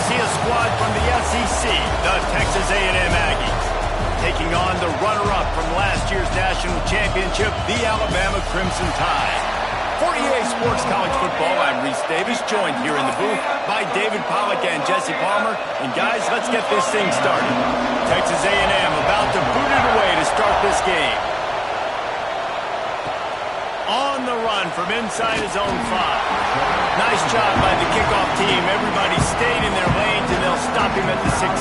see a squad from the SEC, the Texas A&M Aggies, taking on the runner-up from last year's national championship, the Alabama Crimson Tide. For EA Sports College Football, I'm Reese Davis, joined here in the booth by David Pollack and Jesse Palmer. And guys, let's get this thing started. Texas A&M about to boot it away to start this game. On the run from inside his own 5. Nice job by the kickoff team. Everybody stayed in their lanes, and they'll stop him at the 16.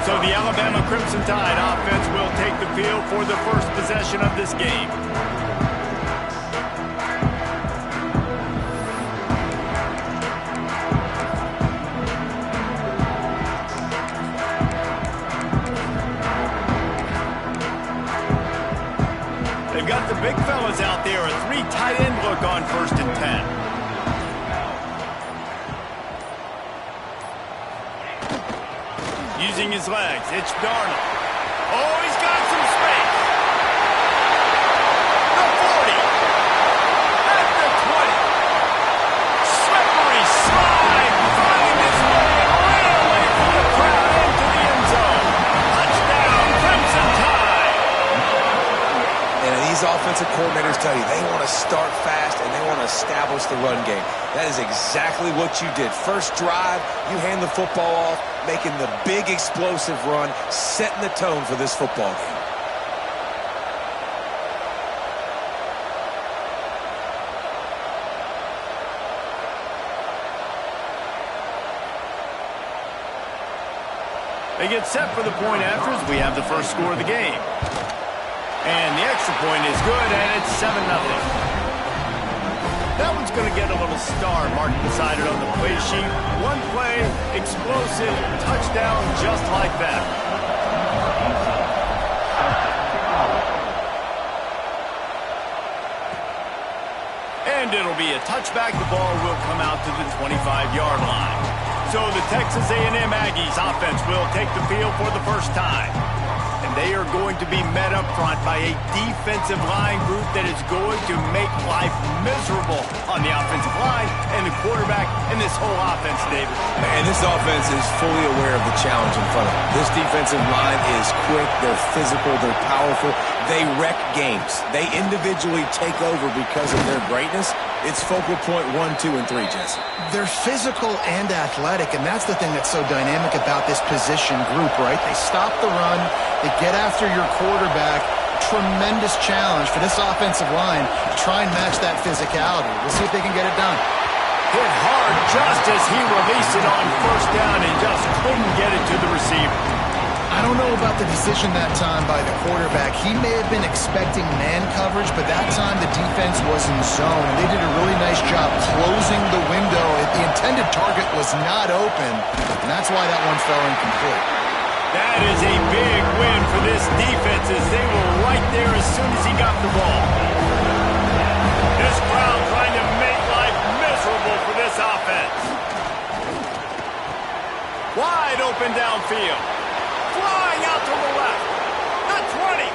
So the Alabama Crimson Tide offense will take the field for the first possession of this game. They've got the big fellas out there, a 3 tight end look on 1st and 10. Using his legs, it's Darnold. Oh, he's got some space. The 40. At the 20. Slippery slide. Finding his way right away from the crowd into the end zone. Touchdown, Crimson Tide. And these offensive coordinators tell you they want to start fast and they want to establish the run game. That is exactly what you did. First drive, you hand the football off, making the big explosive run, setting the tone for this football game. They get set for the point after as we have the first score of the game. And the extra point is good, and it's 7-0. That one's going to get a little star marked beside it on the play sheet. One play, explosive, touchdown, just like that. And it'll be a touchback. The ball will come out to the 25-yard line. So the Texas A&M Aggies offense will take the field for the first time. And they are going to be met up front by a defensive line group that is going to make life miserable on the offensive line and the quarterback and this whole offense, David. And this offense is fully aware of the challenge in front of them. This defensive line is quick, they're physical, they're powerful. They wreck games. They individually take over because of their greatness. It's focal point 1, 2, and 3, Jesse. They're physical and athletic, and that's the thing that's so dynamic about this position group, right? They stop the run, they get after your quarterback. Tremendous challenge for this offensive line to try and match that physicality. We'll see if they can get it done. Hit hard just as he released it on 1st down and just couldn't get it to the receiver. I don't know about the decision that time by the quarterback. He may have been expecting man coverage, but that time the defense was in zone. They did a really nice job closing the window. The intended target was not open, and that's why that one fell incomplete. That is a big win for this defense as they were right there as soon as he got the ball. This crowd trying to make life miserable for this offense. Wide open downfield. Flying out to the left. The 20.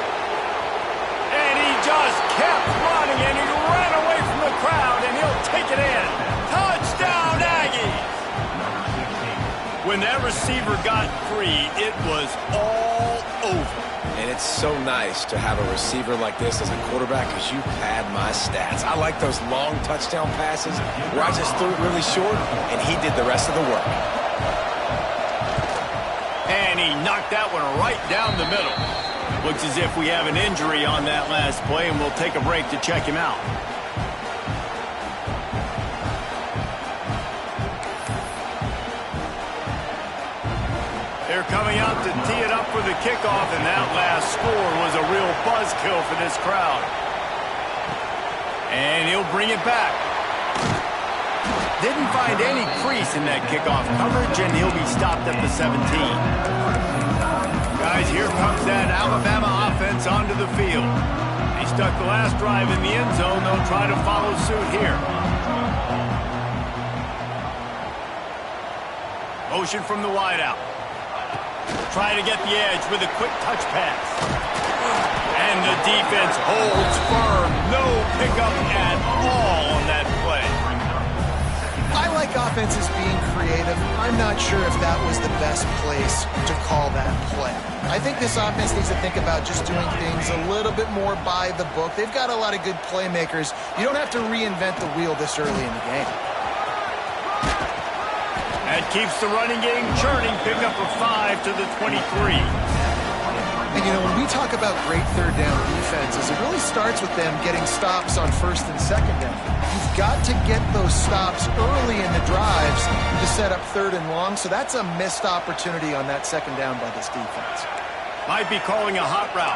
And he just kept running, and he ran away from the crowd, and he'll take it in. Touchdown, Aggies! When that receiver got free, it was all over. And it's so nice to have a receiver like this as a quarterback because you pad my stats. I like those long touchdown passes where I just threw it really short, and he did the rest of the work. And he knocked that one right down the middle. Looks as if we have an injury on that last play, and we'll take a break to check him out. They're coming out to tee it up for the kickoff, and that last score was a real buzzkill for this crowd. And he'll bring it back. Didn't find any crease in that kickoff coverage, and he'll be stopped at the 17. Guys, here comes that Alabama offense onto the field. He stuck the last drive in the end zone. They'll try to follow suit here. Motion from the wideout. Try to get the edge with a quick touch pass. And the defense holds firm. No pickup at all on that play. I like like offense is being creative. I'm not sure if that was the best place to call that play. I think this offense needs to think about just doing things a little bit more by the book. They've got a lot of good playmakers. You don't have to reinvent the wheel this early in the game. That keeps the running game churning. Pick up a 5 to the 23. And, you know, when we talk about great third down defenses, it really starts with them getting stops on first and second down. You've got to get those stops early in the drives to set up third and long, so that's a missed opportunity on that second down by this defense. Might be calling a hot route.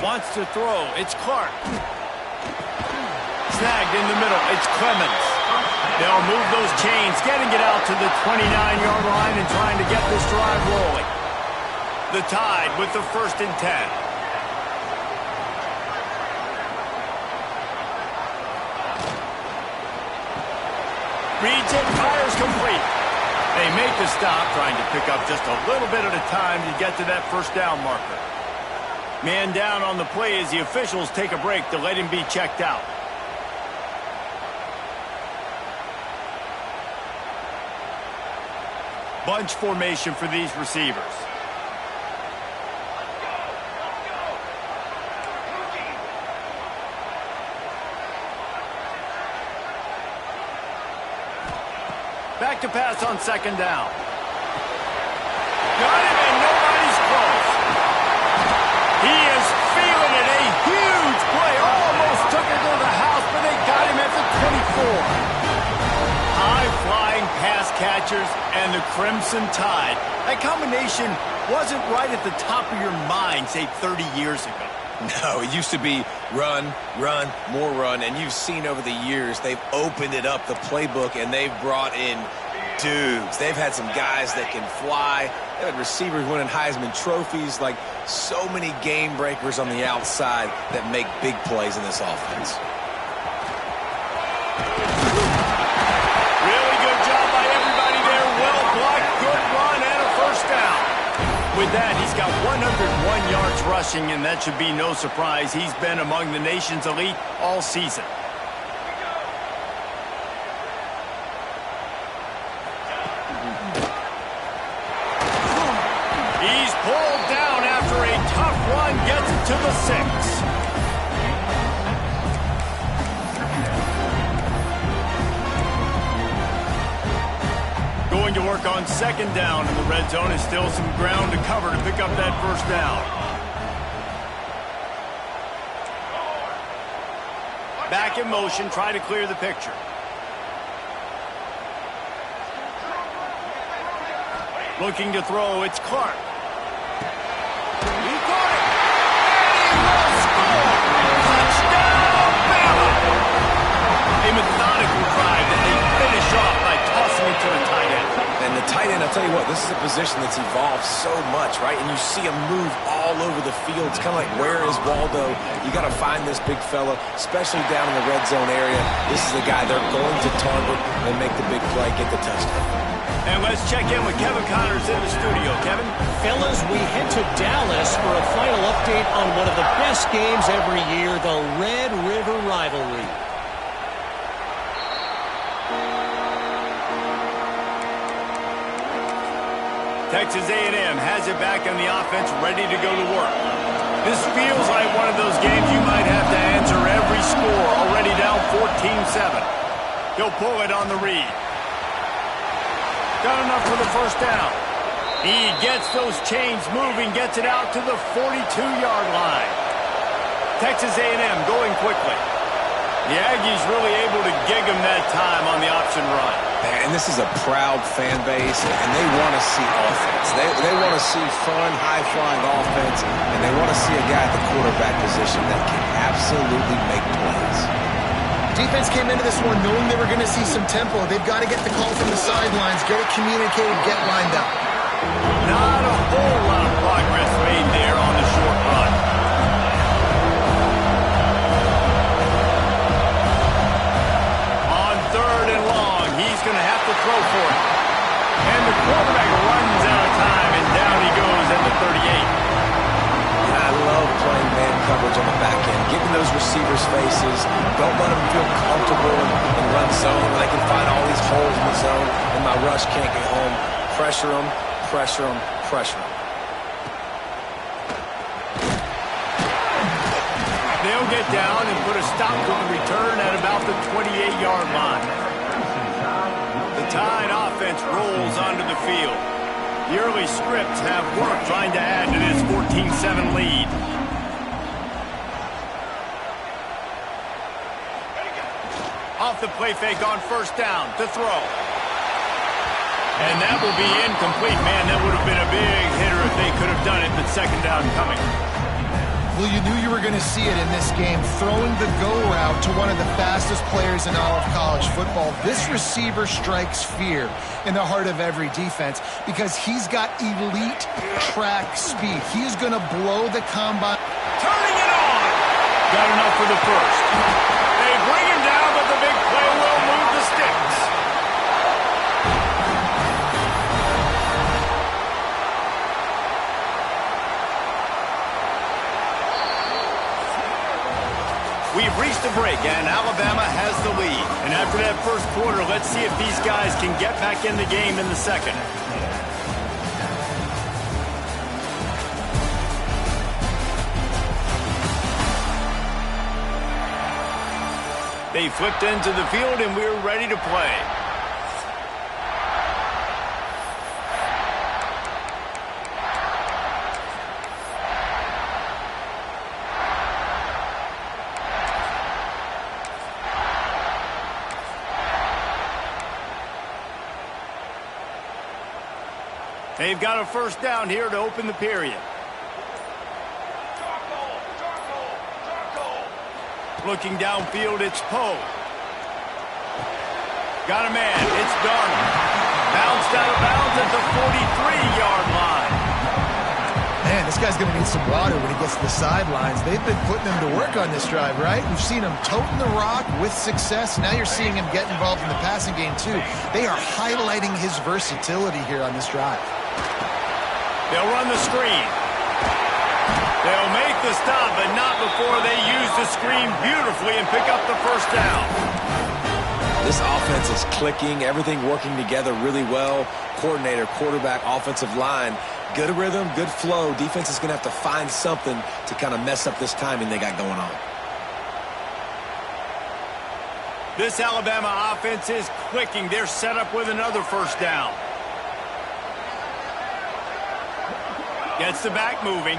Wants to throw. It's Clark. Snagged in the middle. It's Clemens. They'll move those chains, getting it out to the 29-yard line and trying to get this drive rolling. The Tide with the 1st and 10. Reads it, fires complete. They make the stop, trying to pick up just a little bit at a time to get to that first down marker. Man down on the play as the officials take a break to let him be checked out. Bunch formation for these receivers. Back to pass on 2nd down. Got him and nobody's close. He is feeling it. A huge play. Almost took it to the house, but they got him at the 24. High-flying pass catchers and the Crimson Tide. That combination wasn't right at the top of your mind, say, 30 years ago. No, it used to be run, run, more run, and you've seen over the years they've opened it up, the playbook, and they've brought in dudes. They've had some guys that can fly. They've had receivers winning Heisman trophies, like so many game breakers on the outside that make big plays in this offense. Really good job by everybody there. Well blocked, good run, and a 1st down. With that, he's got 101 yards rushing, and that should be no surprise. He's been among the nation's elite all season. He's pulled down after a tough run, gets it to the 6. Going to work on 2nd down in the red zone. Is still some ground to cover to pick up that 1st down. Back in motion, try to clear the picture. Looking to throw, it's Clark. He got it! And he will score! Touchdown, Bama! A methodical drive that they finish off by tossing it to the tight end. And the tight end, I'll tell you what, this is a position that's evolved so much, right? And you see him move all over the field. It's kind of like, where is Waldo? You got to find this big fella, especially down in the red zone area. This is the guy they're going to target and make the big play, get the touchdown. And let's check in with Kevin Connors in the studio. Kevin? Fellas, we head to Dallas for a final update on one of the best games every year, the Red River Rivalry. Texas A&M has it back on the offense, ready to go to work. This feels like one of those games you might have to answer every score, already down 14-7. He'll pull it on the read. Got enough for the 1st down. He gets those chains moving, gets it out to the 42-yard line. Texas A&M going quickly. The Aggies really able to gig him that time on the option run. And this is a proud fan base, and they want to see offense. They want to see fun, high-flying offense, and they want to see a guy at the quarterback position that can absolutely make plays. Defense came into this one knowing they were going to see some tempo. They've got to get the call from the sidelines, get it communicated, get lined up. Not a whole lot of progress made there on the short run. On 3rd and long, he's going to have to throw for it. And the quarterback runs out of time, and down he goes at the 38. coverage on the back end. Get in those receivers' faces. Don't let them feel comfortable in run zone where they can find all these holes in the zone and my rush can't get home. Pressure them, pressure them, pressure them. They'll get down and put a stop to the return at about the 28-yard line. The Tide offense rolls onto the field. The early scripts have worked trying to add to this 14-7 lead. Off the play fake on first down to throw. And that will be incomplete. Man, that would have been a big hitter if they could have done it, but second down coming. Well, you knew you were going to see it in this game, throwing the go route to one of the fastest players in all of college football. This receiver strikes fear in the heart of every defense because he's got elite track speed. He's going to blow the combine. Turning it on. Got enough for the first. They bring him down, but the big play will move the sticks. We've reached a break, and Alabama has the lead. And after that first quarter, let's see if these guys can get back in the game in the second. They flipped into the field, and we're ready to play. They've got a first down here to open the period. Looking downfield, it's Poe. Got a man, it's Darnold. Bounced out of bounds at the 43-yard line. Man, this guy's going to need some water when he gets to the sidelines. They've been putting him to work on this drive, right? We've seen him toting the rock with success. Now you're seeing him get involved in the passing game, too. They are highlighting his versatility here on this drive. They'll run the screen. They'll make the stop, but not before they use the screen beautifully and pick up the first down. This offense is clicking, everything working together really well. Coordinator, quarterback, offensive line, good rhythm, good flow. Defense is going to have to find something to kind of mess up this timing they got going on. This Alabama offense is clicking. They're set up with another first down. Gets the back moving.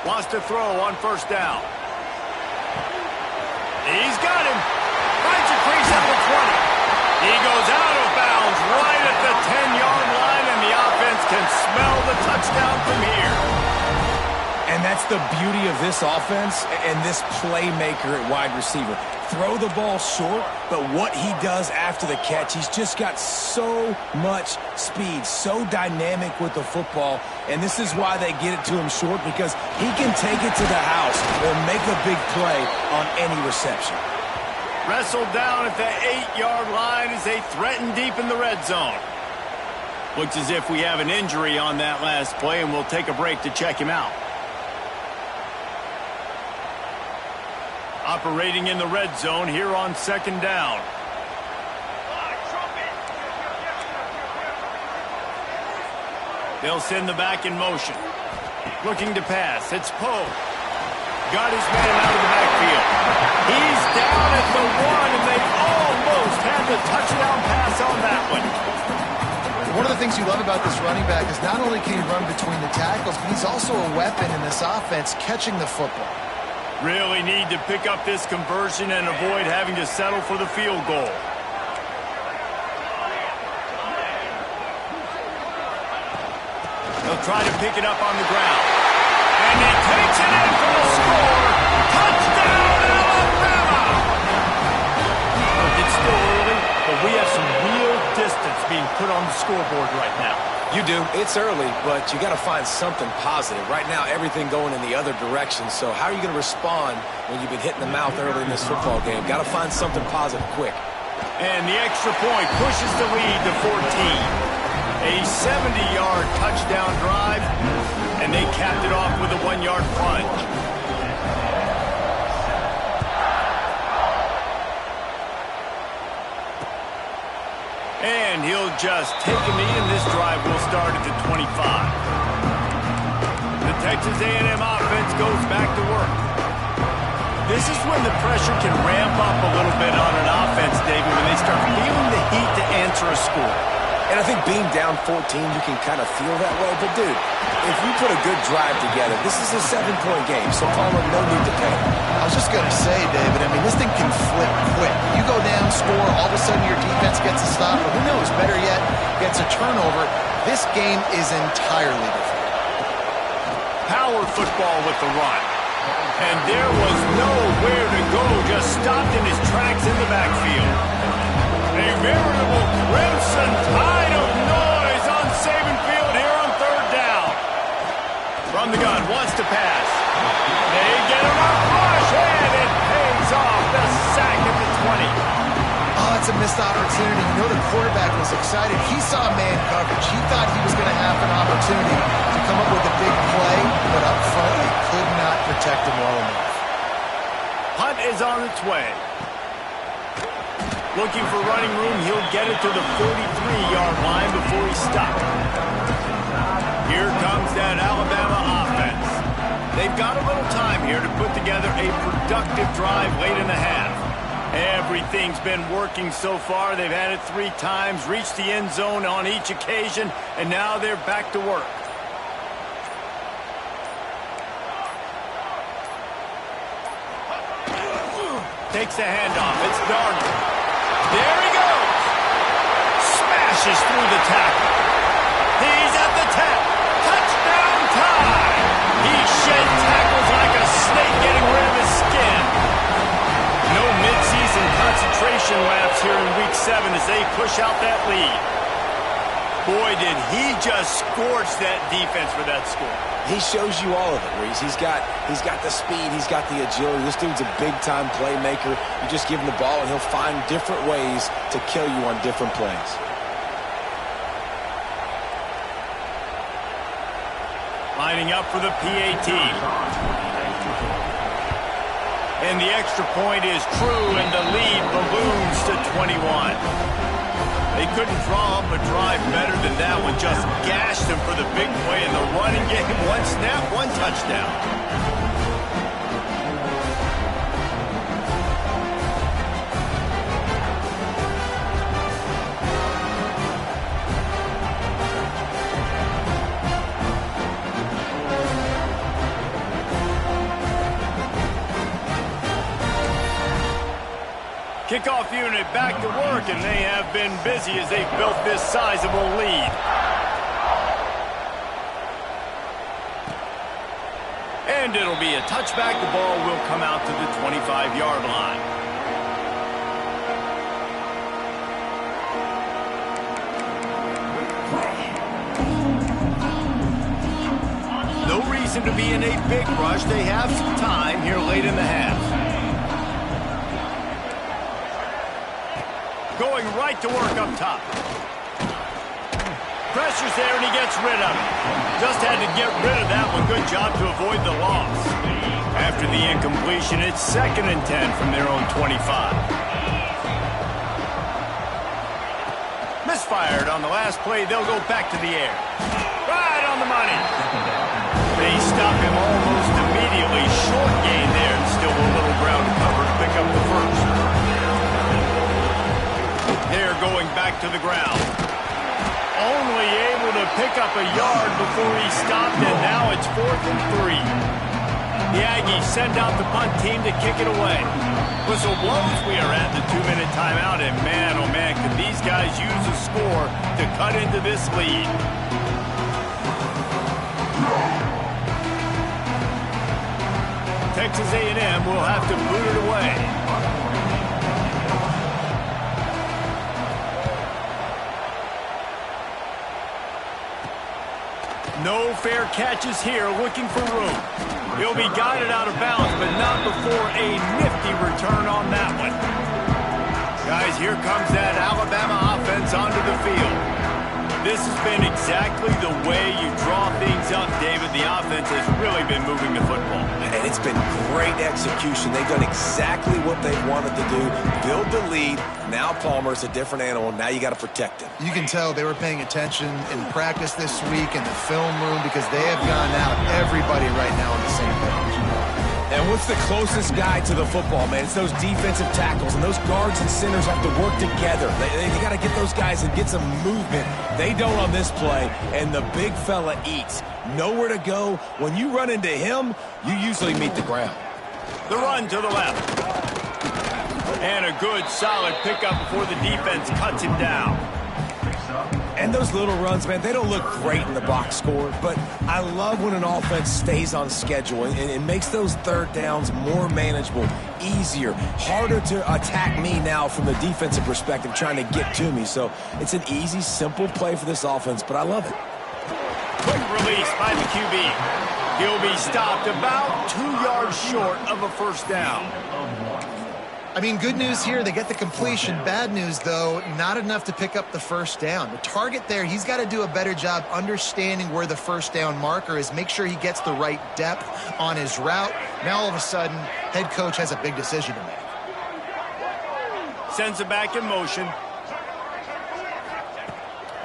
Wants to throw on first down. He's got him. Finds a crease at the 20. He goes out of bounds right at the 10-yard line, and the offense can smell the touchdown from here. And that's the beauty of this offense and this playmaker at wide receiver. Throw the ball short, but what he does after the catch, he's just got so much speed, so dynamic with the football, and this is why they get it to him short, because he can take it to the house or make a big play on any reception. Wrestled down at the 8-yard line as they threaten deep in the red zone. Looks as if we have an injury on that last play, and we'll take a break to check him out. Operating in the red zone here on second down. They'll send the back in motion. Looking to pass. It's Poe. Got his man out of the backfield. He's down at the 1, and they almost had the touchdown pass on that one. One of the things you love about this running back is not only can he run between the tackles, but he's also a weapon in this offense catching the football. Really need to pick up this conversion and avoid having to settle for the field goal. They'll try to pick it up on the ground. And he takes it in for the score. Touchdown, Alabama! It's still early, but we have some real distance being put on the scoreboard right now. You do. It's early, but you got to find something positive. Right now, everything going in the other direction. So how are you going to respond when you've been hit in the mouth early in this football game? Got to find something positive quick. And the extra point pushes the lead to 14. A 70-yard touchdown drive, and they capped it off with a 1-yard plunge. And he'll just take a knee, and this drive will start at the 25. The Texas A&M offense goes back to work. This is when the pressure can ramp up a little bit on an offense, David, when they start feeling the heat to answer a score. And I think being down 14, you can kind of feel that way. But, dude, if you put a good drive together, this is a 7-point game, so Palmer, no need to panic. I was just going to say, David, I mean, this thing can flip quick. You go down, score, all of a sudden your defense gets a stop, or who knows, better yet, gets a turnover. This game is entirely different. Power football with the run. And there was nowhere to go, just stopped in his tracks in the backfield. A veritable crimson tide of noise on Saban Field here on 3rd down. From the gun, wants to pass. They get him a rush, and it pays off. The sack at the 20. Oh, it's a missed opportunity. You know the quarterback was excited. He saw man coverage. He thought he was going to have an opportunity to come up with a big play, but up front, they could not protect him well enough. Punt is on its way. Looking for running room, he'll get it to the 43-yard line before he stops. Here comes that Alabama offense. They've got a little time here to put together a productive drive late in the half. Everything's been working so far. They've had it 3 times, reached the end zone on each occasion, and now they're back to work. Takes the handoff. It's Darnold. There he goes. Smashes through the tackle. He's at the 10. Touchdown time. He shed tackles like a snake getting rid of his skin. No midseason concentration laps here in Week 7 as they push out that lead. Boy, did he just scorch that defense for that score. He shows you all of it, Reese. He's got the speed, he's got the agility. This dude's a big-time playmaker. You just give him the ball, and he'll find different ways to kill you on different plays. Lining up for the PAT. And the extra point is true, and the lead balloons to 21. They couldn't draw up a drive better than that one. Just gashed him for the big play in the running game. 1 snap, 1 touchdown. Kickoff unit back to work, and they have been busy as they built this sizable lead. And it'll be a touchback. The ball will come out to the 25-yard line. No reason to be in a big rush. They have some time here late in the half. Going right to work up top. Pressure's there, and he gets rid of it. Just had to get rid of that one. Good job to avoid the loss. After the incompletion, it's 2nd and 10 from their own 25. Misfired on the last play. They'll go back to the air. Right on the money. They stop him almost immediately. Short gain there, and still a little ground to cover to pick up the first. They're going back to the ground. Only able to pick up a yard before he stopped, and now it's 4th and 3. The Aggies send out the punt team to kick it away. Whistle blows. We are at the 2-minute timeout, and man, oh man, could these guys use a score to cut into this lead. Texas A&M will have to boot it away. No fair catches here, looking for room. He'll be guided out of bounds, but not before a nifty return on that one. Guys, here comes that Alabama offense onto the field. This this has been exactly the way you draw things up, David. The offense has really been moving the football. And it's been great execution. They've done exactly what they wanted to do. Build the lead. Now Palmer's a different animal. Now you got to protect him. You can tell they were paying attention in practice this week in the film room because they have gone out everybody right now on the same page. And what's the closest guy to the football, man? It's those defensive tackles, and those guards and centers have to work together. They got to get those guys and get some movement. They don't on this play, and the big fella eats. Nowhere to go. When you run into him, you usually meet the ground. The run to the left. And a good, solid pickup before the defense cuts him down. And those little runs, man, they don't look great in the box score, but I love when an offense stays on schedule and it makes those third downs more manageable, easier, harder to attack me now from the defensive perspective trying to get to me. So it's an easy, simple play for this offense, but I love it. Quick release by the QB. He'll be stopped about 2 yards short of a first down. I mean, good news here, they get the completion. Bad news, though, not enough to pick up the first down. The target there, he's got to do a better job understanding where the first down marker is, make sure he gets the right depth on his route. Now, all of a sudden, head coach has a big decision to make. Sends it back in motion.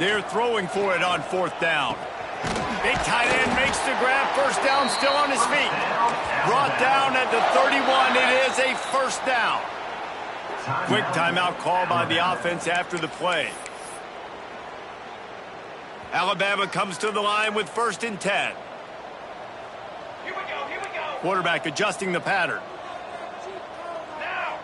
They're throwing for it on fourth down. Big tight end makes the grab. First down, still on his feet. Brought down at the 31. It is a first down. Quick timeout call by the offense after the play. Alabama comes to the line with 1st and 10. Here we go. Quarterback adjusting the pattern. Now.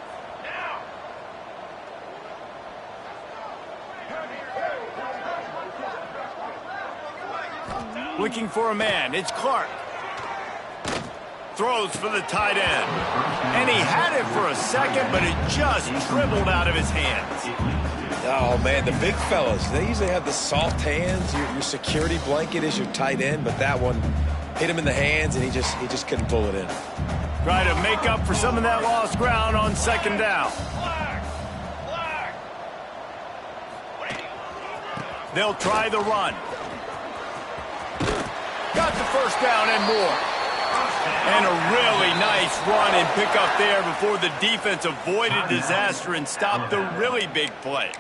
Looking for a man. It's Clark. Throws for the tight end. And he had it for a second, but it just dribbled out of his hands. Oh, man, the big fellas, they usually have the soft hands. Your security blanket is your tight end, but that one hit him in the hands, and he just couldn't pull it in. Try to make up for some of that lost ground on 2nd down. Flag. They'll try the run. Got the first down and more. And a really nice run and pick up there before the defense avoided disaster and stopped the really big play.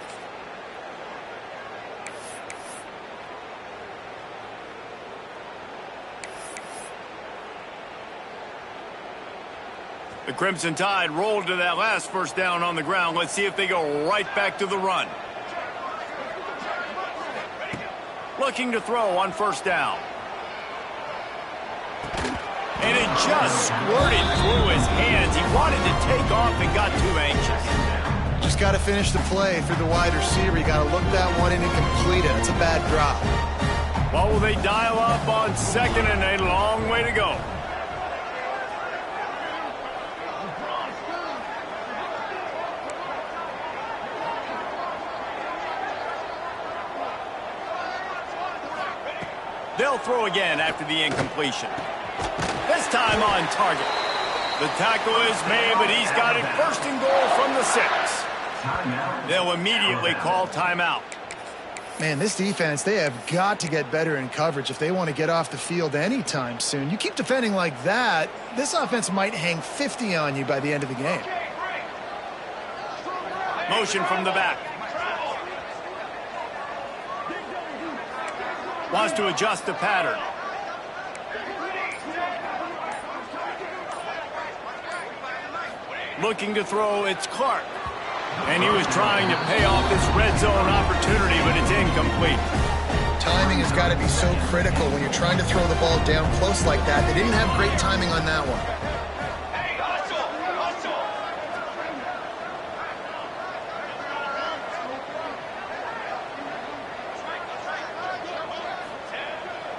The Crimson Tide rolled to that last first down on the ground. Let's see if they go right back to the run. Looking to throw on 1st down. And it just squirted through his hands. He wanted to take off and got too anxious. Just got to finish the play through the wide receiver. You got to look that one in and complete it. It's a bad drop. Well, will they dial up on 2nd and a long way to go? They'll throw again after the incompletion. This time on target. The tackle is made, but he's got it 1st and goal from the 6. They'll immediately call timeout. Man, this defense, they have got to get better in coverage if they want to get off the field anytime soon. You keep defending like that, this offense might hang 50 on you by the end of the game. Motion from the back. Wants to adjust the pattern. Looking to throw, it's Clark. And he was trying to pay off this red zone opportunity, but it's incomplete. Timing has got to be so critical when you're trying to throw the ball down close like that. They didn't have great timing on that one. Hey, hustle.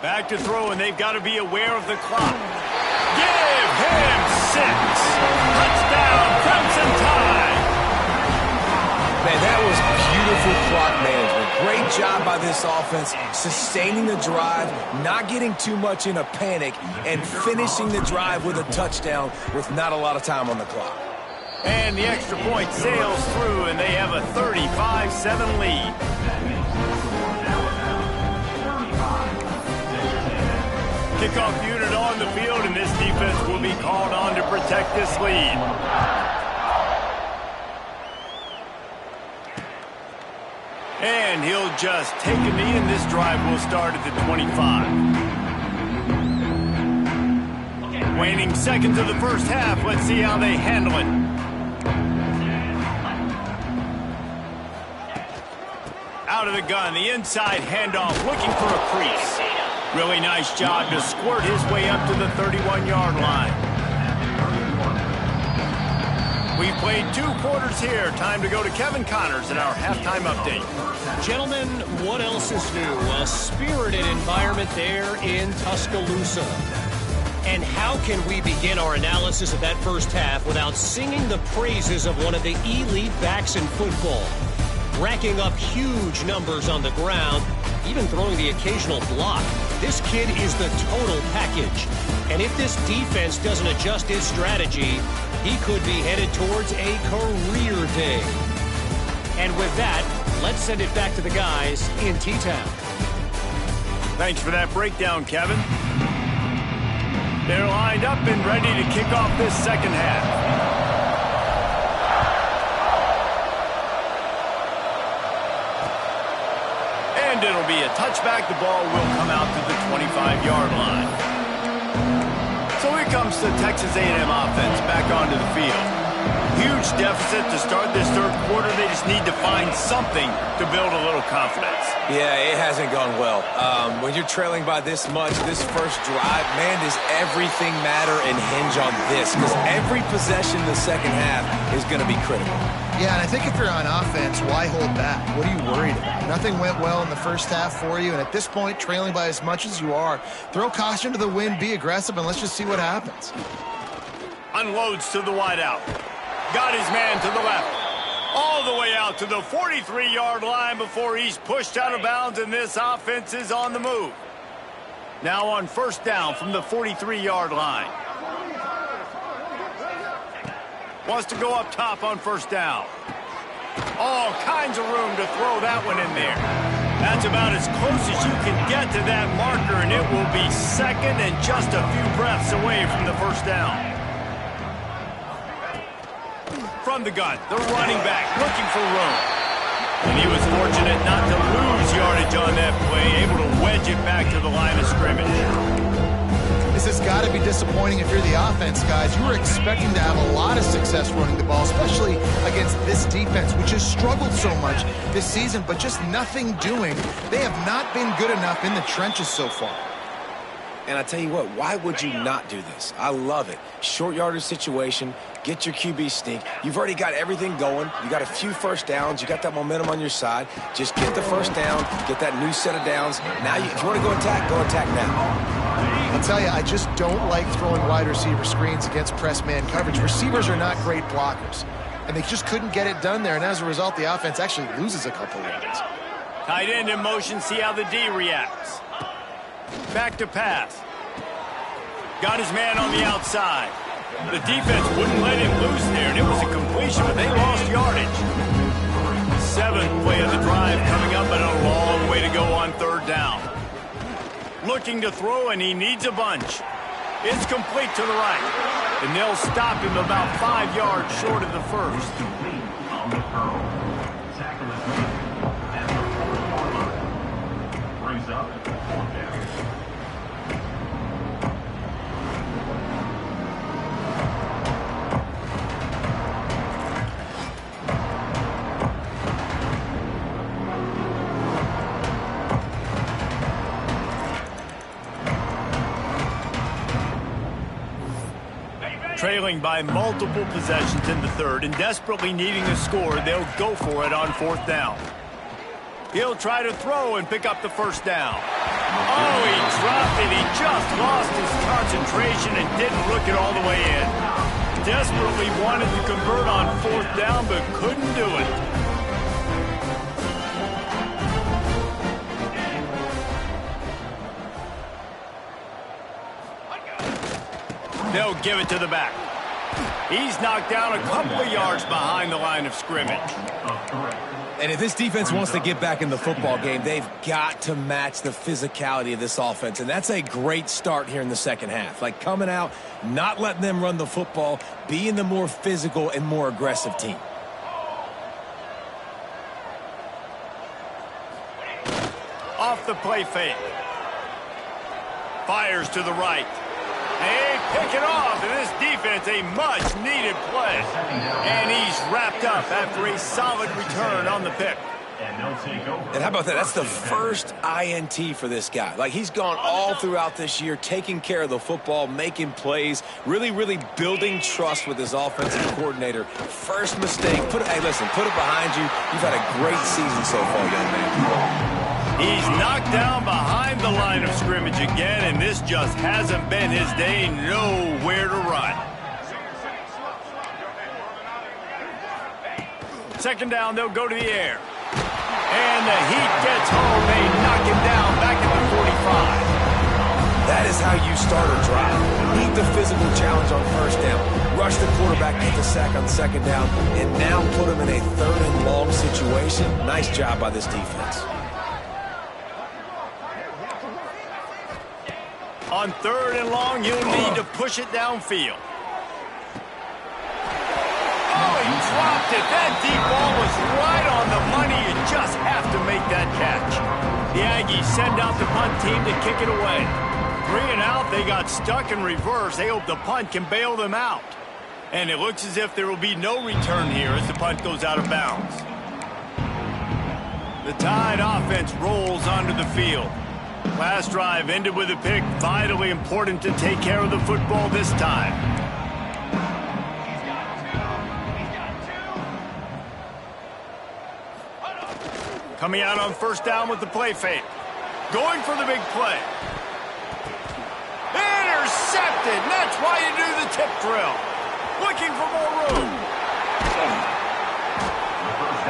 Back to throw, and they've got to be aware of the clock. Give him 6. Touchdown, Crimson Tide. Man, that was beautiful clock management. Great job by this offense, sustaining the drive, not getting too much in a panic, and finishing the drive with a touchdown with not a lot of time on the clock. And the extra point sails through, and they have a 35-7 lead. Kickoff unit on the field, and this defense will be called on to protect this lead. And he'll just take a knee, and this drive will start at the 25. Waning seconds of the first half. Let's see how they handle it. Out of the gun, the inside handoff, looking for a crease. Really nice job to squirt his way up to the 31-yard line. We've played 2 quarters here. Time to go to Kevin Connors in our halftime update. Gentlemen, what else is new? A spirited environment there in Tuscaloosa. And how can we begin our analysis of that first half without singing the praises of one of the elite backs in football? Racking up huge numbers on the ground, even throwing the occasional block. This kid is the total package. And if this defense doesn't adjust his strategy, he could be headed towards a career day. And with that, let's send it back to the guys in T-Town. Thanks for that breakdown, Kevin. They're lined up and ready to kick off this second half. And it'll be a touchback. The ball will come out to the 25-yard line. So here comes the Texas A&M offense back onto the field. Huge deficit to start this third quarter. They just need to find something to build a little confidence. Yeah, it hasn't gone well. When you're trailing by this much, this first drive, man, does everything matter and hinge on this? Because every possession in the second half is going to be critical. Yeah, and I think if you're on offense, why hold back? What are you worried about? Nothing went well in the first half for you, and at this point, trailing by as much as you are, throw caution to the wind, be aggressive, and let's just see what happens. Unloads to the wideout. Got his man to the left. All the way out to the 43-yard line before he's pushed out of bounds, and this offense is on the move. Now on first down from the 43-yard line. Wants to go up top on first down. All kinds of room to throw that one in there. That's about as close as you can get to that marker, and it will be second and just a few breaths away from the first down. From the gun, the running back looking for room. And he was fortunate not to lose yardage on that play, able to wedge it back to the line of scrimmage. This has got to be disappointing if you're the offense, guys. You were expecting to have a lot of success running the ball, especially against this defense, which has struggled so much this season, but just nothing doing. They have not been good enough in the trenches so far. And I tell you what, why would you not do this? I love it. Short yardage situation, get your QB sneak. You've already got everything going. You got a few first downs. You got that momentum on your side. Just get the first down, get that new set of downs. Now, if you want to go attack now. I'll tell you, I just don't like throwing wide receiver screens against press man coverage. Receivers are not great blockers, and they just couldn't get it done there, and as a result, the offense actually loses a couple yards. Tight end in motion, see how the D reacts. Back to pass. Got his man on the outside. The defense wouldn't let him loose there, and it was a completion, but they lost yardage. Seventh play of the drive coming up, and a long way to go on third down. Looking to throw, and he needs a bunch. It's complete to the right, and they'll stop him about 5 yards short of the first. Brings up fourth down. Trailing by multiple possessions in the third and desperately needing a score, they'll go for it on fourth down. He'll try to throw and pick up the first down. Oh, he dropped it. He just lost his concentration and didn't look it all the way in. Desperately wanted to convert on fourth down, but couldn't do it. They'll give it to the back. He's knocked down a couple of yards behind the line of scrimmage. And if this defense wants to get back in the football game, they've got to match the physicality of this offense. And that's a great start here in the second half. Like coming out, not letting them run the football, being the more physical and more aggressive team. Off the play fake. Fires to the right. They pick it off, and this defense a much-needed play. And he's wrapped up after a solid return on the pick. And how about that? That's the first INT for this guy. Like, he's gone all throughout this year, taking care of the football, making plays, really building trust with his offensive coordinator. First mistake. Hey, listen, put it behind you. You've had a great season so far, young man. He's knocked down behind the line of scrimmage again, and this just hasn't been his day. Nowhere to run. Second down, they'll go to the air. And the heat gets home. They knock him down back at the 45. That is how you start a drive. Meet the physical challenge on first down. Rush the quarterback, get the sack on second down, and now put him in a third and long situation. Nice job by this defense. On third and long, you'll need to push it downfield. Oh, he dropped it. That deep ball was right on the money. You just have to make that catch. The Aggies send out the punt team to kick it away. 3 and out, they got stuck in reverse. They hope the punt can bail them out. And it looks as if there will be no return here as the punt goes out of bounds. The Tide offense rolls onto the field. Last drive ended with a pick. Vitally important to take care of the football this time. Coming out on first down with the play fake. Going for the big play. Intercepted. That's why you do the tip drill. Looking for more room.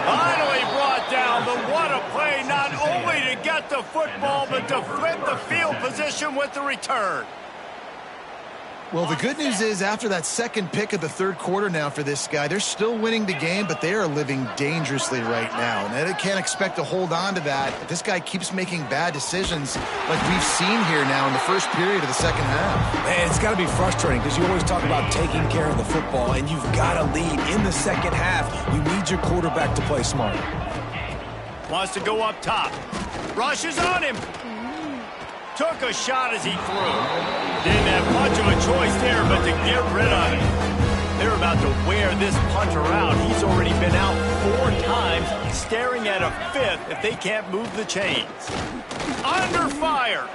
Finally brought down, but what a play, not only to get the football, but to flip the field position with the return. Well, the good news is after that second pick of the third quarter now for this guy, they're still winning the game, but they are living dangerously right now. And they can't expect to hold on to that. But this guy keeps making bad decisions like we've seen here now in the first period of the second half. Man, it's got to be frustrating because you always talk about taking care of the football, and you've got to lead in the second half. You need your quarterback to play smart. Wants to go up top. Rushes on him. Took a shot as he threw. Didn't have much of a choice there, but to get rid of it. They're about to wear this punter out. He's already been out 4 times, staring at a 5th if they can't move the chains. Under fire.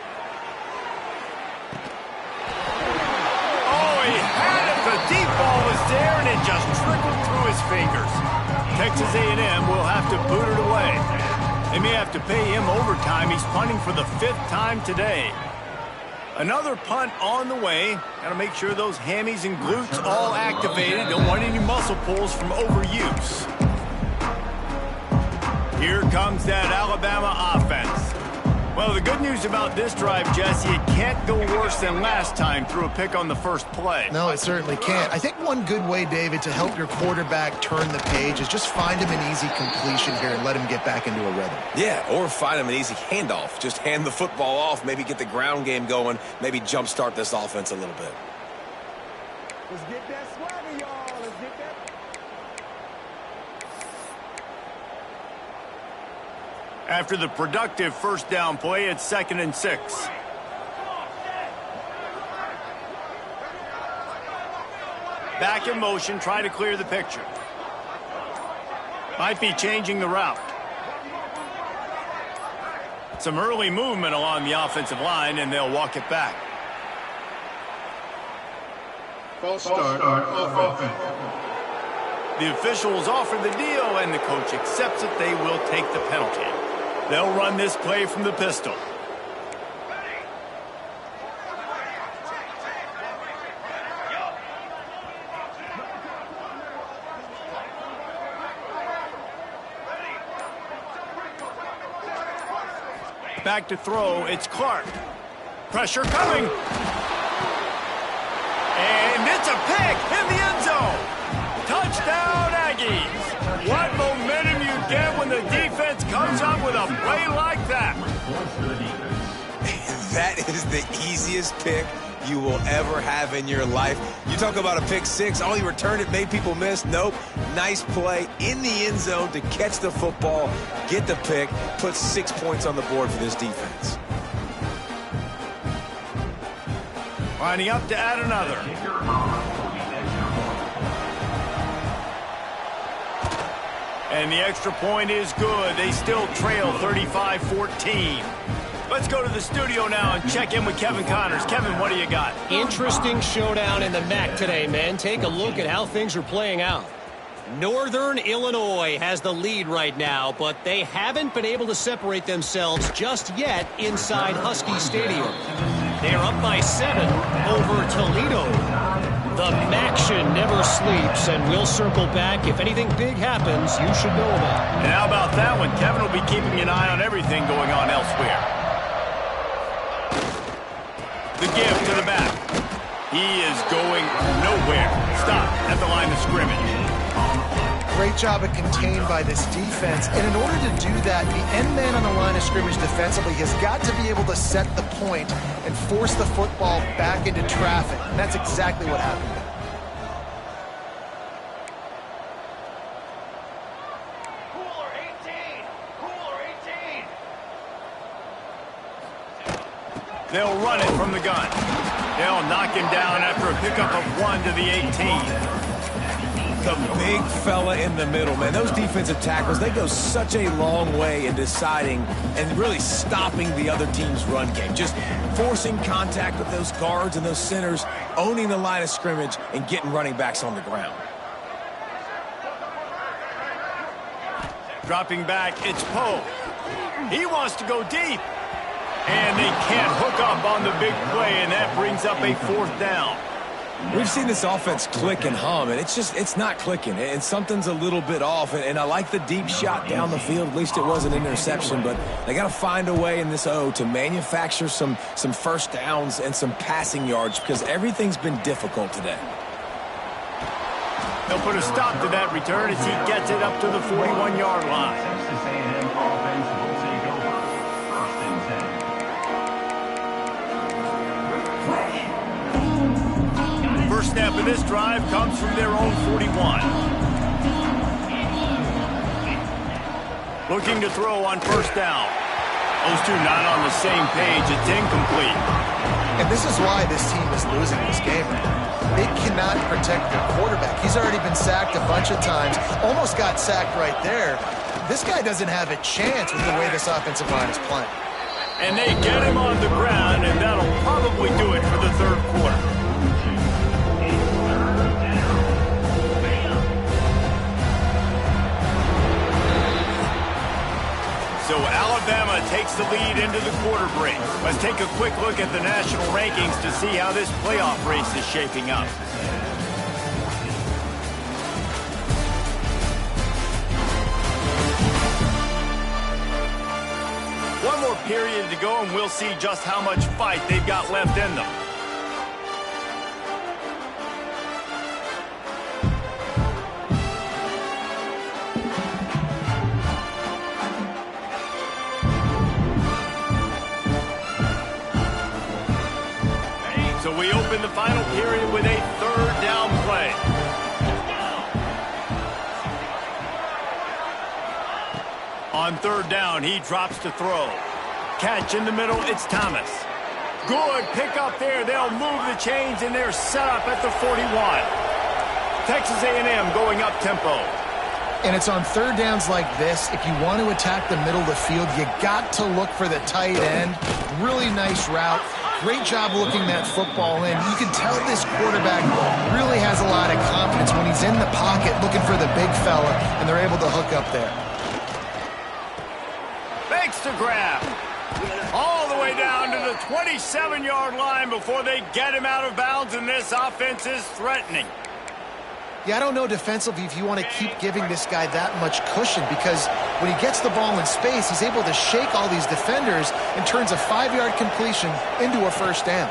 Oh, he had it. The deep ball was there, and it just trickled through his fingers. Texas A&M will have to boot it away. They may have to pay him overtime. He's punting for the 5th time today. Another punt on the way. Got to make sure those hammies and glutes all activated. Don't want any muscle pulls from overuse. Here comes that Alabama offense. Well, the good news about this drive, Jesse, it can't go worse than last time through a pick on the first play. No, it certainly can't. I think one good way, David, to help your quarterback turn the page is just find him an easy completion here and let him get back into a rhythm. Yeah, or find him an easy handoff. Just hand the football off, maybe get the ground game going, maybe jumpstart this offense a little bit. Let's get that swagger, y'all. Let's get that. After the productive first down play, it's 2nd and 6. Back in motion, try to clear the picture. Might be changing the route. Some early movement along the offensive line, and they'll walk it back. False start offense. The officials offer the deal, and the coach accepts it. They will take the penalty. They'll run this play from the pistol. Back to throw, it's Clark. Pressure coming. And it's a pick in the end zone. Touchdown, Aggies. What momentum you get when the is the easiest pick you will ever have in your life. You talk about a pick six, oh, he returned it, made people miss. Nope. Nice play in the end zone to catch the football, get the pick, put 6 points on the board for this defense. Lining up to add another. And the extra point is good. They still trail 35-14. Let's go to the studio now and check in with Kevin Connors. Kevin, what do you got? Interesting showdown in the MAC today, men. Take a look at how things are playing out. Northern Illinois has the lead right now, but they haven't been able to separate themselves just yet inside Husky Stadium. They're up by 7 over Toledo. The MACtion never sleeps, and we'll circle back. If anything big happens, you should know about it. And how about that one? Kevin will be keeping an eye on everything going on elsewhere. The give to the back. He is going nowhere. Stop at the line of scrimmage. Great job of contained by this defense. And in order to do that, the end man on the line of scrimmage defensively has got to be able to set the point and force the football back into traffic. And that's exactly what happened. Cooler 18! Cooler 18! They'll run it from the gun. They'll knock him down after a pickup of 1 to the 18. The big fella in the middle, man. Those defensive tackles, they go such a long way in deciding and really stopping the other team's run game. Just forcing contact with those guards and those centers, owning the line of scrimmage, and getting running backs on the ground. Dropping back, it's Poe. He wants to go deep. And they can't hook up on the big play, and that brings up a 4th down. We've seen this offense click and hum, and it's not clicking, and something's a little bit off. And I like the deep shot down the field. At least it was an interception, but they got to find a way in this O to manufacture some first downs and some passing yards because everything's been difficult today. They'll put a stop to that return as he gets it up to the 41-yard line. Texas A&M offense will take over. 1st and 10. First snap of this drive comes from their own 41. Looking to throw on 1st down. Those two not on the same page. It's incomplete. And this is why this team is losing this game. They cannot protect their quarterback. He's already been sacked a bunch of times. Almost got sacked right there. This guy doesn't have a chance with the way this offensive line is playing. And they get him on the ground, and that'll probably do it for the 3rd quarter. So Alabama takes the lead into the quarter break. Let's take a quick look at the national rankings to see how this playoff race is shaping up. One more period to go, and we'll see just how much fight they've got left in them. So we open the final period with a 3rd down play. On 3rd down, he drops to throw. Catch in the middle, it's Thomas. Good pick up there. They'll move the chains, and they're set up at the 41. Texas A&M going up tempo. And it's on 3rd downs like this. If you want to attack the middle of the field, you got to look for the tight end. Really nice route. Great job looking that football in. You can tell this quarterback really has a lot of confidence when he's in the pocket looking for the big fella, and they're able to hook up there. Makes the grab. All the way down to the 27-yard line before they get him out of bounds, and this offense is threatening. Yeah, I don't know defensively if you want to keep giving this guy that much cushion because when he gets the ball in space, he's able to shake all these defenders and turns a 5-yard completion into a 1st down.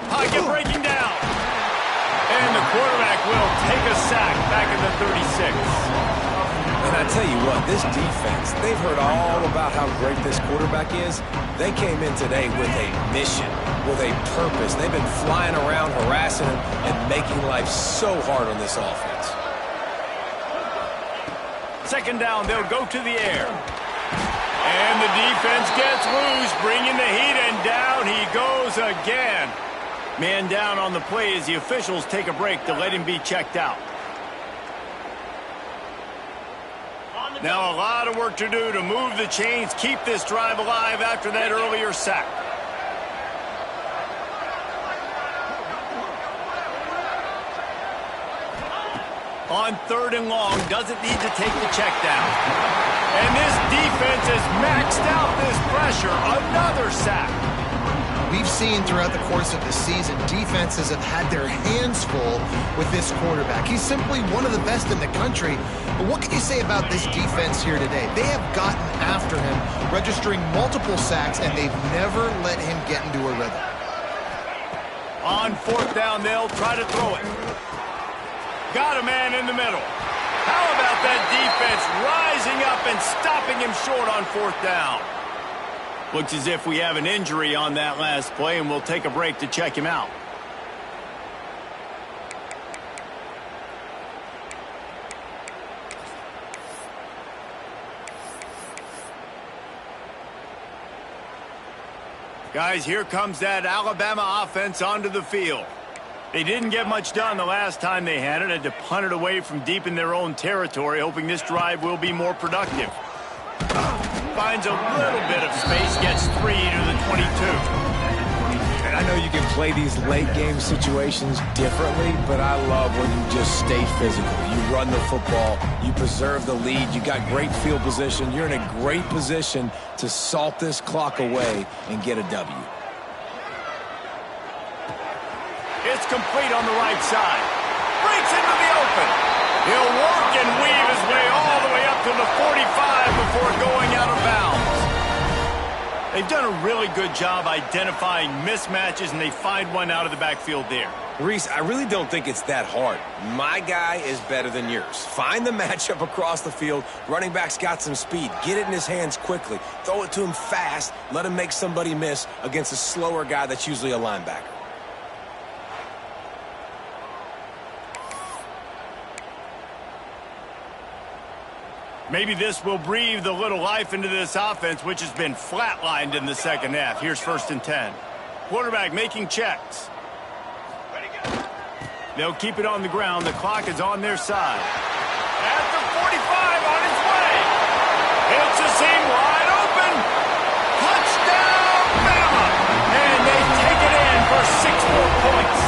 Pocket breaking down. And the quarterback will take a sack back in the 36. And I I tell you what, this defense, they've heard all about how great this quarterback is. They came in today with a mission, with a purpose. They've been flying around, harassing him, and making life so hard on this offense. Second down, they'll go to the air. And the defense gets loose, bringing the heat, and down he goes again. Man down on the play as the officials take a break to let him be checked out. Now a lot of work to do to move the chains, keep this drive alive after that earlier sack. On 3rd and long, doesn't need to take the check down. And this defense has maxed out this pressure. Another sack. We've seen throughout the course of the season, defenses have had their hands full with this quarterback. He's simply one of the best in the country. But what can you say about this defense here today? They have gotten after him, registering multiple sacks, and they've never let him get into a rhythm. On 4th down, they'll try to throw it. Got a man in the middle. How about that defense rising up and stopping him short on 4th down? Looks as if we have an injury on that last play, and we'll take a break to check him out. Guys, here comes that Alabama offense onto the field. They didn't get much done the last time they had it. Had to punt it away from deep in their own territory, hoping this drive will be more productive. Finds a little bit of space, gets 3 to the 22. And I know you can play these late-game situations differently, but I love when you just stay physical. You run the football, you preserve the lead, you got great field position. You're in a great position to salt this clock away and get a W. It's complete on the right side. Breaks into the open. He'll work and weave his way all the way up to the 45 before going out of bounds. They've done a really good job identifying mismatches, and they find one out of the backfield there. Reese, I really don't think it's that hard. My guy is better than yours. Find the matchup across the field. Running back's got some speed. Get it in his hands quickly. Throw it to him fast. Let him make somebody miss against a slower guy that's usually a linebacker. Maybe this will breathe a little life into this offense, which has been flatlined in the second half. Here's 1st and 10. Quarterback making checks. They'll keep it on the ground. The clock is on their side. At the 45 on his way. Hits the seam wide open. Touchdown, Bama. And they take it in for 6 more points.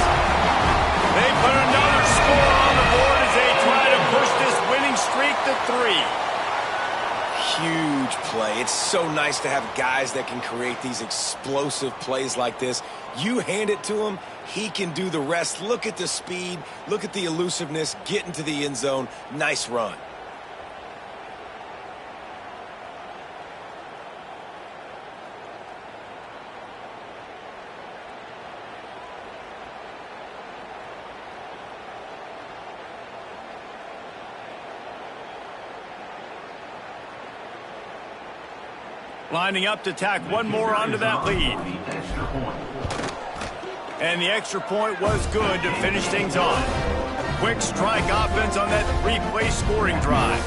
They put another score on the board as they try to push this winning streak to 3. Huge play. It's so nice to have guys that can create these explosive plays like this. You hand it to him, he can do the rest. Look at the speed, look at the elusiveness, get into the end zone. Nice run. Lining up to tack one more onto that lead. And the extra point was good to finish things off. Quick strike offense on that 3-play scoring drive.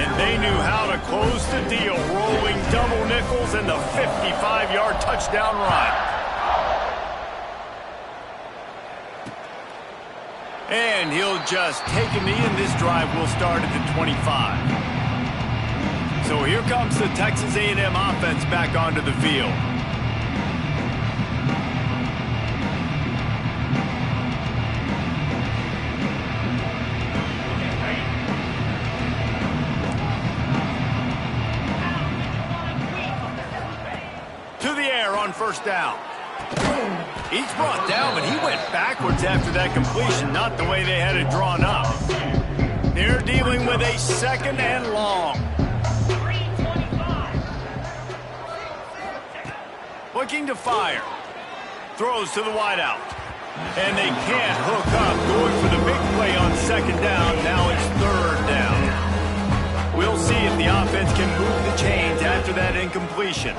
And they knew how to close the deal, rolling double nickels and the 55-yard touchdown run. And he'll just take a knee, and this drive will start at the 25. So here comes the Texas A&M offense back onto the field. To the air on 1st down. He's brought down, but he went backwards after that completion, not the way they had it drawn up. They're dealing with a 2nd and long. Looking to fire. Throws to the wideout. And they can't hook up. Going for the big play on 2nd down. Now it's 3rd down. We'll defense can move the chains after that incompletion.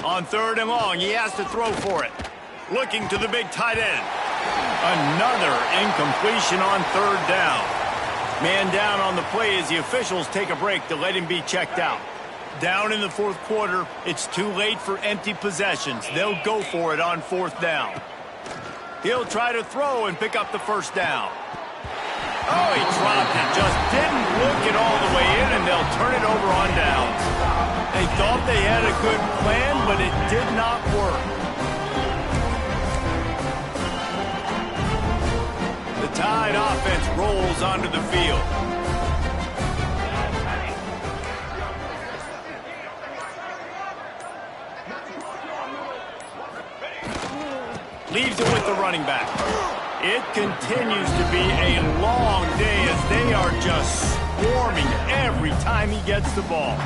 On 3rd and long, he has to throw for it. Looking to the big tight end. Another incompletion on 3rd down. Man down on the play as the officials take a break to let him be checked out. Down in the 4th quarter, it's too late for empty possessions. They'll go for it on 4th down. He'll try to throw and pick up the 1st down. Oh, he dropped it. Just didn't look it all the way in, and they'll turn it over on downs. They thought they had a good plan, but it did not work. The Tide offense rolls onto the field. Leaves it with the running back. It continues to be a long day as they are just swarming every time he gets the ball.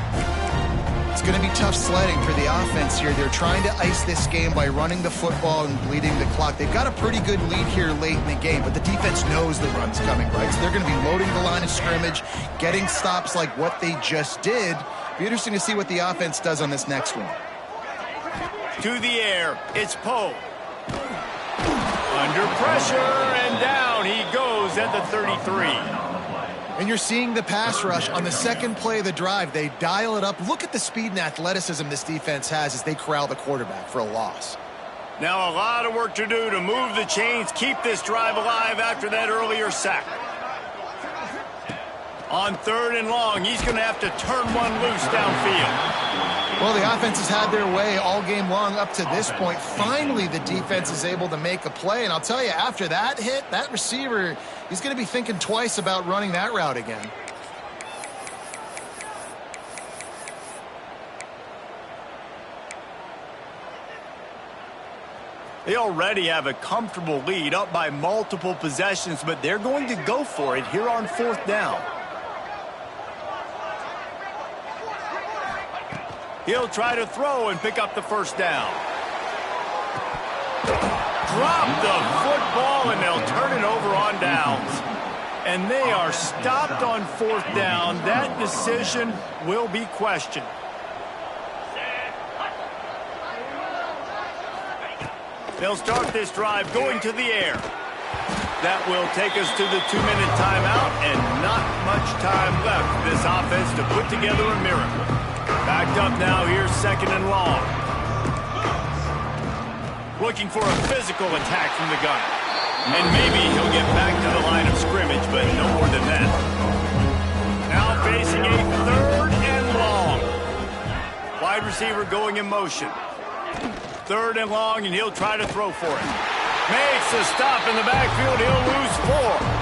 It's going to be tough sledding for the offense here. They're trying to ice this game by running the football and bleeding the clock. They've got a pretty good lead here late in the game, but the defense knows the run's coming, right? So they're going to be loading the line of scrimmage, getting stops like what they just did. Be interesting to see what the offense does on this next one. To the air, it's Poe. Under pressure, and down he goes at the 33. And you're seeing the pass rush on the second play of the drive. They dial it up. Look at the speed and athleticism this defense has as they corral the quarterback for a loss. Now a lot of work to do to move the chains, keep this drive alive after that earlier sack. On 3rd and long, he's going to have to turn one loose downfield. Well, the offense has had their way all game long up to this point. Finally, the defense is able to make a play. And I'll tell you, after that hit, that receiver, he's going to be thinking twice about running that route again. They already have a comfortable lead up by multiple possessions, but they're going to go for it here on 4th down. He'll try to throw and pick up the 1st down. Drop the football, and they'll turn it over on downs. And they are stopped on 4th down. That decision will be questioned. They'll start this drive going to the air. That will take us to the 2-minute timeout, and not much time left for this offense to put together a miracle. Backed up now, here's 2nd and long. Looking for a physical attack from the gun. And maybe he'll get back to the line of scrimmage, but no more than that. Now facing a 3rd and long. Wide receiver going in motion. 3rd and long, and he'll try to throw for it. Makes a stop in the backfield. He'll lose 4.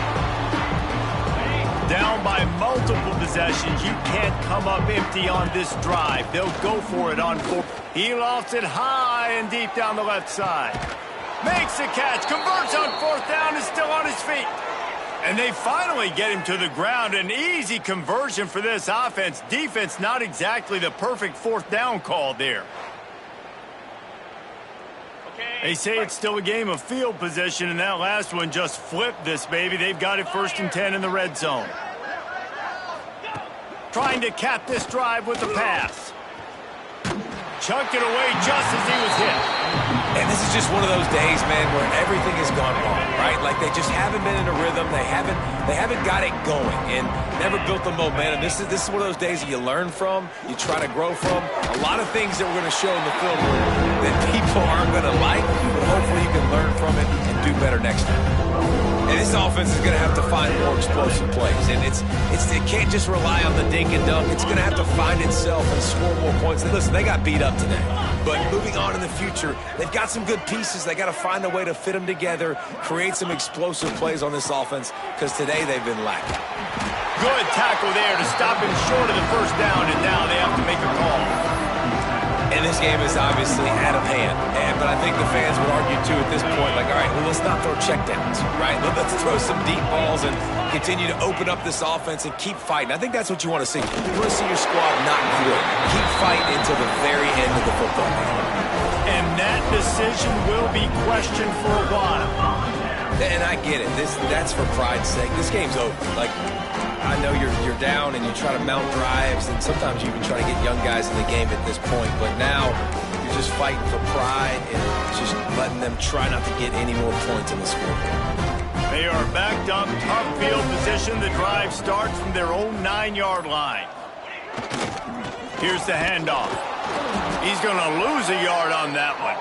Down by multiple possessions. You can't come up empty on this drive. They'll go for it on 4. He lofts it high and deep down the left side. Makes the catch. Converts on 4th down. Is still on his feet. And they finally get him to the ground. An easy conversion for this offense. Defense not exactly the perfect 4th down call there. They say it's still a game of field position, and that last one just flipped this baby. They've got it 1st and 10 in the red zone. Trying to cap this drive with the pass. Chucked it away just as he was hit. And this is just one of those days, man, where everything has gone wrong, right? Like they just haven't been in a rhythm. They haven't got it going and never built the momentum. This is one of those days that you learn from, you try to grow from. A lot of things that we're going to show in the film that people aren't going to like, but hopefully you can learn from it and do better next time. And this offense is going to have to find more explosive plays. And it can't just rely on the dink and dunk. It's going to have to find itself and score more points. And listen, they got beat up today. But moving on in the future, they've got some good pieces. They got to find a way to fit them together, create some explosive plays on this offense, because today they've been lacking. Good tackle there to stop him short of the 1st down, and now they have to make a call. And this game is obviously out of hand. But I think the fans would argue, too, at this point, like, all right, well, let's not throw checkdowns, right? Let's throw some deep balls and continue to open up this offense and keep fighting. I think that's what you want to see. You want to see your squad not quit. Keep fighting until the very end of the football game. And that decision will be questioned for a while. And I get it. That's for pride's sake. This game's over. Like, I know you're down and you try to mount drives, and sometimes you even try to get young guys in the game at this point. But now you're just fighting for pride and just letting them try not to get any more points in the scoreboard. They are backed up, tough field position. The drive starts from their own 9-yard line. Here's the handoff. He's going to lose a yard on that one.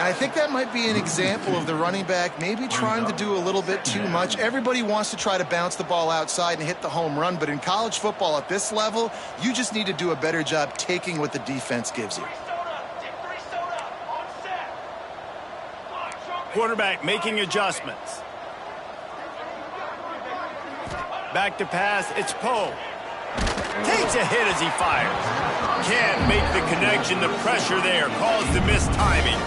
I think that might be an example of the running back maybe trying to do a little bit too much. Everybody wants to try to bounce the ball outside and hit the home run, but in college football at this level, you just need to do a better job taking what the defense gives you. Quarterback making adjustments. Back to pass, it's Poe. Takes a hit as he fires. Can't make the connection, the pressure there caused the missed timing.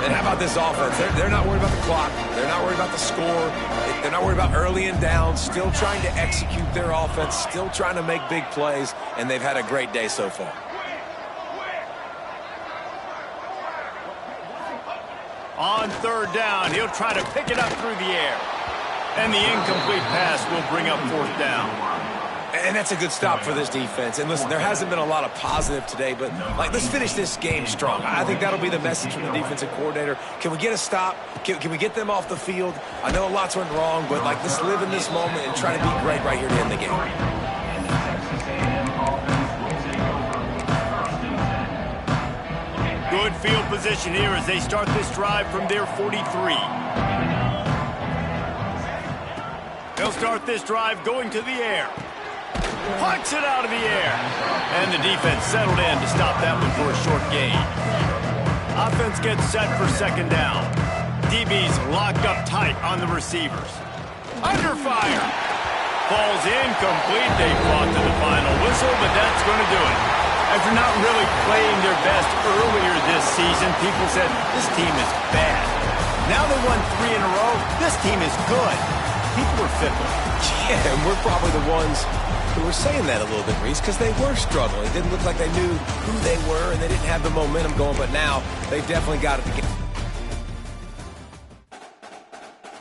And how about this offense? They're not worried about the clock. They're not worried about the score. They're not worried about early and down. Still trying to execute their offense. Still trying to make big plays. And they've had a great day so far. On third down, he'll try to pick it up through the air. And the incomplete pass will bring up fourth down. And that's a good stop for this defense. And listen, there hasn't been a lot of positive today, but let's finish this game strong. I think that'll be the message from the defensive coordinator. Can we get a stop? Can we get them off the field? I know lots went wrong, but let's live in this moment and try to be great right here to end the game. Good field position here as they start this drive from their 43. They'll start this drive going to the air. Punts it out of the air. And the defense settled in to stop that one for a short gain. Offense gets set for second down. DB's locked up tight on the receivers. Under fire. Falls incomplete. They fought to the final whistle, but that's going to do it. After not really playing their best earlier this season, people said, this team is bad. Now they won 3 in a row. This team is good. People were fickle. Yeah, and we're probably the ones who were saying that a little bit, Reese, because they were struggling. It didn't look like they knew who they were, and they didn't have the momentum going, but now they've definitely got it together.